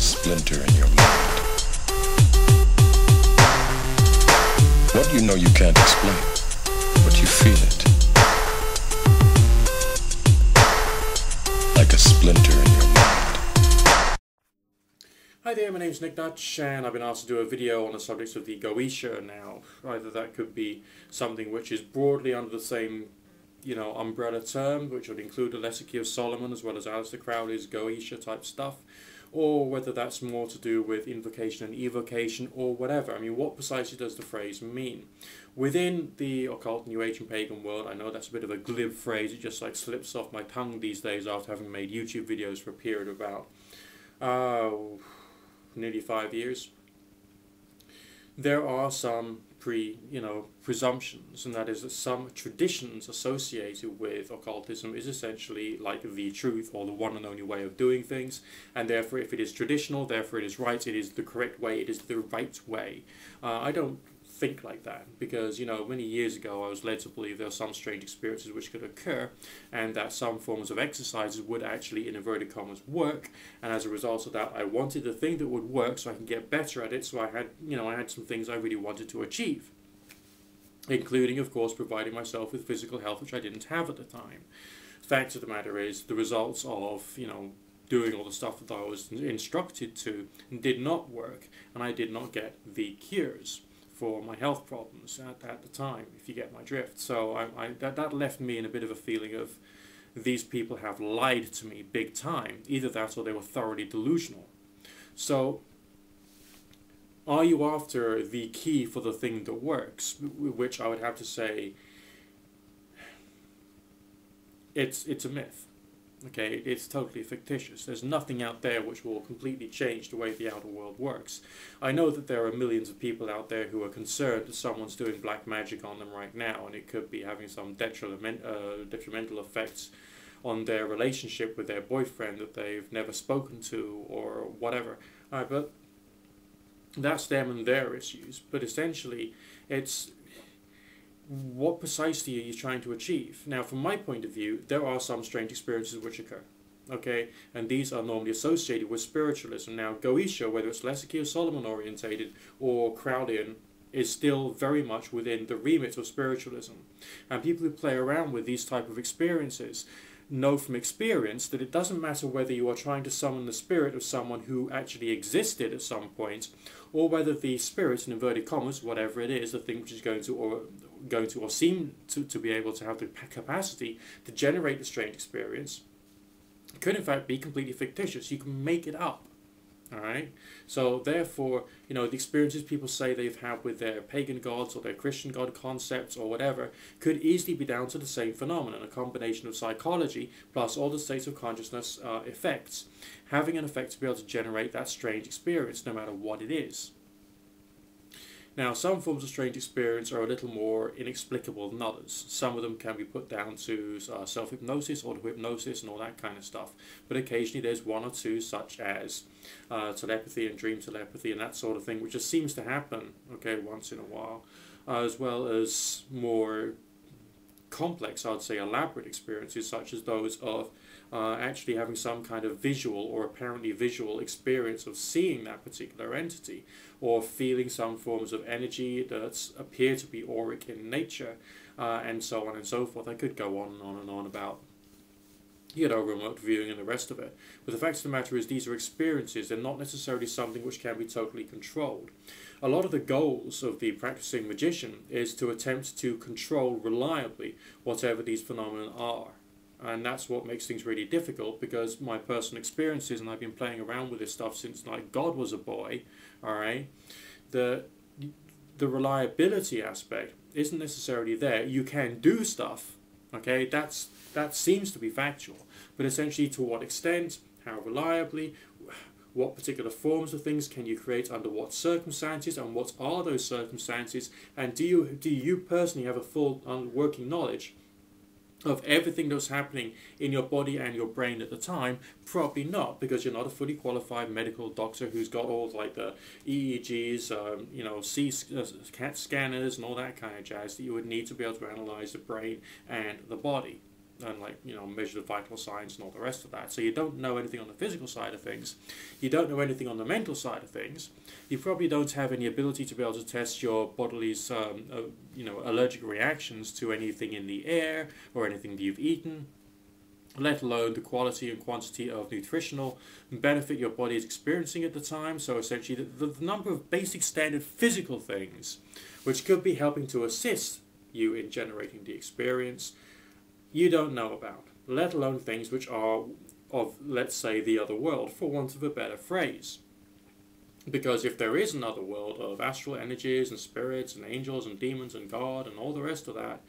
splinter in your mind. What you know you can't explain, but you feel it. Like a splinter in your mind. Hi there, my name's Nick Dutch, and I've been asked to do a video on the subject of the Goetia now. Either that could be something which is broadly under the same, umbrella term, which would include the Aleister of Solomon as well as Aleister Crowley's Goetia type stuff, or whether that's more to do with invocation and evocation or whatever. I mean, what precisely does the phrase mean? Within the occult, New Age and pagan world, I know that's a bit of a glib phrase, it just like slips off my tongue these days after having made YouTube videos for a period of about nearly 5 years. There are some presumptions, and that is that some traditions associated with occultism is essentially like the truth or the one and only way of doing things, and therefore if it is traditional, therefore it is right, it is the correct way, it is the right way. I don't think like that, because many years ago I was led to believe there are some strange experiences which could occur, and that some forms of exercises would actually, in inverted commas, work, and as a result of that I wanted the thing that would work so I can get better at it. So I had some things I really wanted to achieve, including of course providing myself with physical health, which I didn't have at the time. Fact of the matter is, the results of doing all the stuff that I was instructed to did not work, and I did not get the cures for my health problems at the time, if you get my drift. So that left me in a bit of a feeling of, these people have lied to me big time. Either that or they were thoroughly delusional. So are you after the key for the thing that works? Which I would have to say, it's a myth. Okay, it's totally fictitious. There's nothing out there which will completely change the way the outer world works. I know that there are millions of people out there who are concerned that someone's doing black magic on them right now, and it could be having some detrimental effects on their relationship with their boyfriend that they've never spoken to or whatever. But that's them and their issues. But essentially, it's what precisely are you trying to achieve? Now, from my point of view, there are some strange experiences which occur, okay? And these are normally associated with spiritualism. Now, Goetia, whether it's Aleister or Solomon orientated or Crowleyan, is still very much within the remit of spiritualism. And people who play around with these type of experiences know from experience that it doesn't matter whether you are trying to summon the spirit of someone who actually existed at some point, or whether the spirit, in inverted commas, whatever it is, the thing which is going to or seem to be able to have the capacity to generate the strange experience, could in fact be completely fictitious. You can make it up. Alright? So therefore, the experiences people say they've had with their pagan gods or their Christian god concepts or whatever could easily be down to the same phenomenon, a combination of psychology plus all the states of consciousness effects, having an effect to be able to generate that strange experience no matter what it is. Now, some forms of strange experience are a little more inexplicable than others. Some of them can be put down to self-hypnosis, auto-hypnosis, and all that kind of stuff. But occasionally there's one or two, such as telepathy and dream telepathy and that sort of thing, which just seems to happen, okay, once in a while, as well as more complex, I'd say elaborate experiences, such as those of actually having some kind of visual or apparently visual experience of seeing that particular entity, or feeling some forms of energy that appear to be auric in nature, and so on and so forth. I could go on and on and on about remote viewing and the rest of it. But the fact of the matter is, these are experiences. They're not necessarily something which can be totally controlled. A lot of the goals of the practicing magician is to attempt to control reliably whatever these phenomena are. And that's what makes things really difficult, because my personal experiences, and I've been playing around with this stuff since like God was a boy, alright, the reliability aspect isn't necessarily there. You can do stuff, okay, that seems to be factual, but essentially to what extent, how reliably, what particular forms of things can you create under what circumstances, and what are those circumstances, and do you personally have a full working knowledge of everything that's happening in your body and your brain at the time? Probably not, because you're not a fully qualified medical doctor who's got all like the EEGs, CAT scanners and all that kind of jazz that you would need to be able to analyze the brain and the body. and like, you know, measure the vital signs and all the rest of that. So you don't know anything on the physical side of things. You don't know anything on the mental side of things. You probably don't have any ability to be able to test your body's, you know, allergic reactions to anything in the air or anything that you've eaten, let alone the quality and quantity of nutritional benefit your body is experiencing at the time. So essentially the number of basic standard physical things which could be helping to assist you in generating the experience, you don't know about, let alone things which are of, let's say, the other world, for want of a better phrase. Because if there is another world of astral energies and spirits and angels and demons and God and all the rest of that,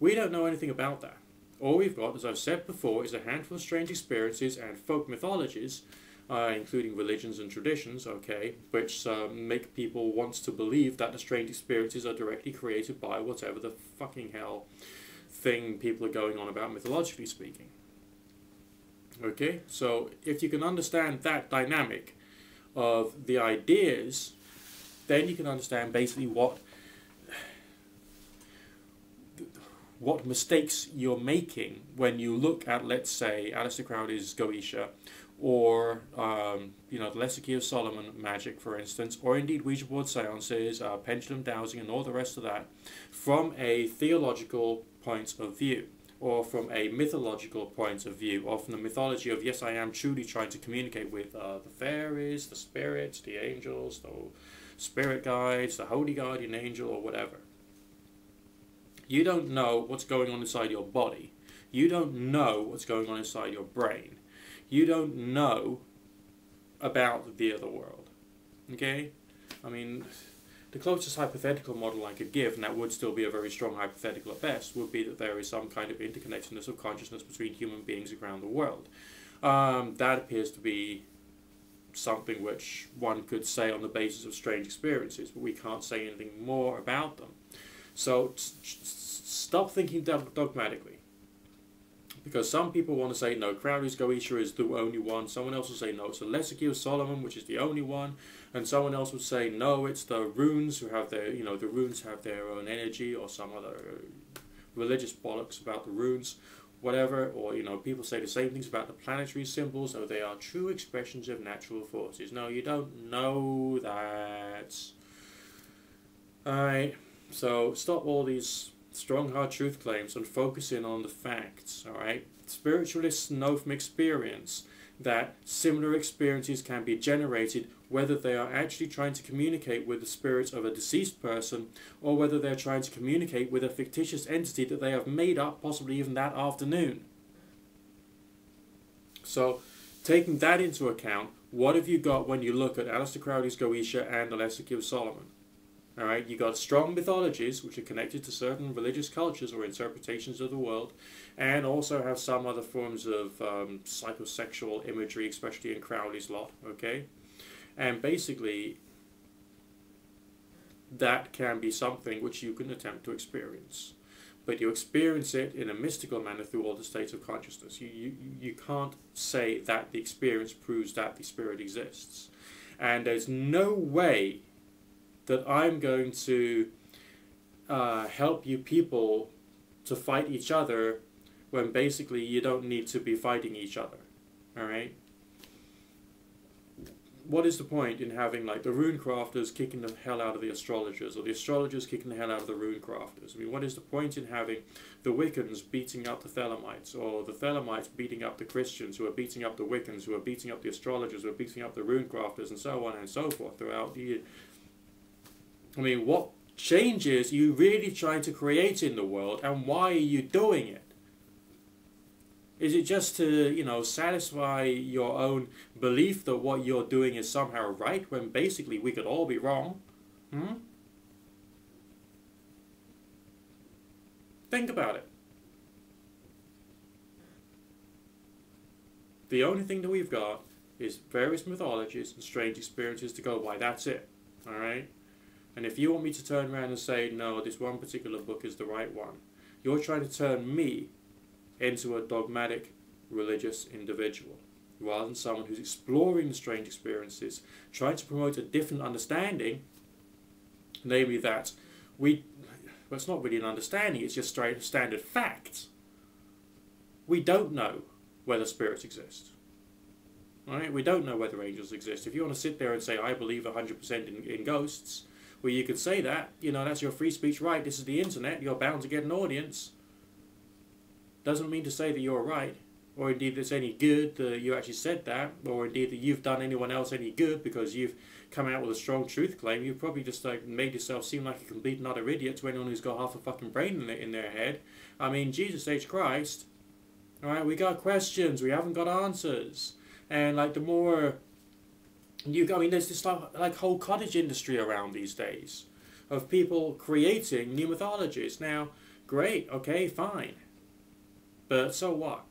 we don't know anything about that. All we've got, as I've said before, is a handful of strange experiences and folk mythologies, including religions and traditions, okay, which make people want to believe that the strange experiences are directly created by whatever the fucking hell thing people are going on about, mythologically speaking. Okay, so if you can understand that dynamic of the ideas, then you can understand basically what mistakes you're making when you look at, let's say, Aleister Crowley's Goetia, or you know, the Lesser Key of Solomon magic, for instance, or indeed Ouija board seances, pendulum dowsing, and all the rest of that, from a theological point of view, or from a mythological point of view, or from the mythology of, yes, I am truly trying to communicate with the fairies, the spirits, the angels, the spirit guides, the holy guardian angel, or whatever. You don't know what's going on inside your body. You don't know what's going on inside your brain. You don't know about the other world. Okay? I mean, the closest hypothetical model I could give, and that would still be a very strong hypothetical at best, would be that there is some kind of interconnectedness of consciousness between human beings around the world. That appears to be something which one could say on the basis of strange experiences, but we can't say anything more about them. So stop thinking dogmatically. Because some people want to say, no, Crowley's Goetia is the only one. Someone else will say, no, it's the Lesser Key of Solomon, which is the only one. And someone else would say, no, it's the runes who have their, you know, the runes have their own energy, or some other religious bollocks about the runes, whatever. Or, you know, people say the same things about the planetary symbols, though they are true expressions of natural forces. No, you don't know that. Alright, so stop all these strong hard truth claims and focus in on the facts, alright? Spiritualists know from experience that similar experiences can be generated whether they are actually trying to communicate with the spirit of a deceased person, or whether they're trying to communicate with a fictitious entity that they have made up possibly even that afternoon. So, taking that into account, what have you got when you look at Aleister Crowley's Goetia and the Lesser Key of Solomon? Alright, you got strong mythologies which are connected to certain religious cultures or interpretations of the world, and also have some other forms of psychosexual imagery, especially in Crowley's lot, okay? And basically, that can be something which you can attempt to experience. But you experience it in a mystical manner through all the states of consciousness. You can't say that the experience proves that the spirit exists. And there's no way that I'm going to help you people to fight each other when basically you don't need to be fighting each other. Alright? What is the point in having like the rune crafters kicking the hell out of the astrologers, or the astrologers kicking the hell out of the rune crafters? I mean, what is the point in having the Wiccans beating up the Thelemites, or the Thelemites beating up the Christians, who are beating up the Wiccans, who are beating up the astrologers, who are beating up the rune crafters, and so on and so forth throughout the... I mean, what changes are you really trying to create in the world, and why are you doing it? Is it just to, you know, satisfy your own belief that what you're doing is somehow right, when basically we could all be wrong? Think about it. The only thing that we've got is various mythologies and strange experiences to go by. That's it. Alright? And if you want me to turn around and say, no, this one particular book is the right one, you're trying to turn me into a dogmatic religious individual, rather than someone who's exploring the strange experiences, trying to promote a different understanding, namely that well, it's not really an understanding, it's just straight standard facts. we don't know whether spirits exist. Right? We don't know whether angels exist. If you want to sit there and say, I believe 100% in ghosts, well, you could say that. You know, that's your free speech right. This is the internet. You're bound to get an audience. Doesn't mean to say that you're right, or indeed that it's any good that you actually said that, or indeed that you've done anyone else any good because you've come out with a strong truth claim. You've probably just like made yourself seem like a complete and utter idiot to anyone who's got half a fucking brain in their head. I mean, Jesus H. Christ. Alright, we got questions, we haven't got answers. And like the more you, I mean, there's this like whole cottage industry around these days of people creating new mythologies. Now, great, okay, fine. But so what?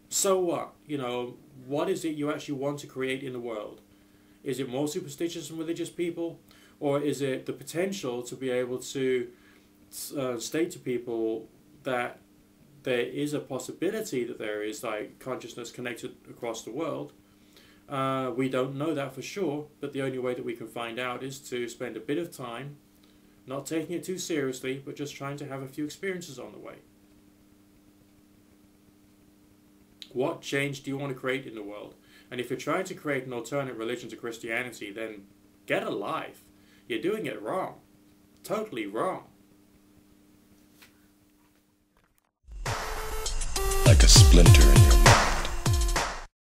So what? You know, what is it you actually want to create in the world? Is it more superstitious and religious people? Or is it the potential to be able to state to people that there is a possibility that there is like consciousness connected across the world? We don't know that for sure, but the only way that we can find out is to spend a bit of time not taking it too seriously, but just trying to have a few experiences on the way. What change do you want to create in the world? And if you're trying to create an alternate religion to Christianity, then get a life. You're doing it wrong. Totally wrong. Like a splinter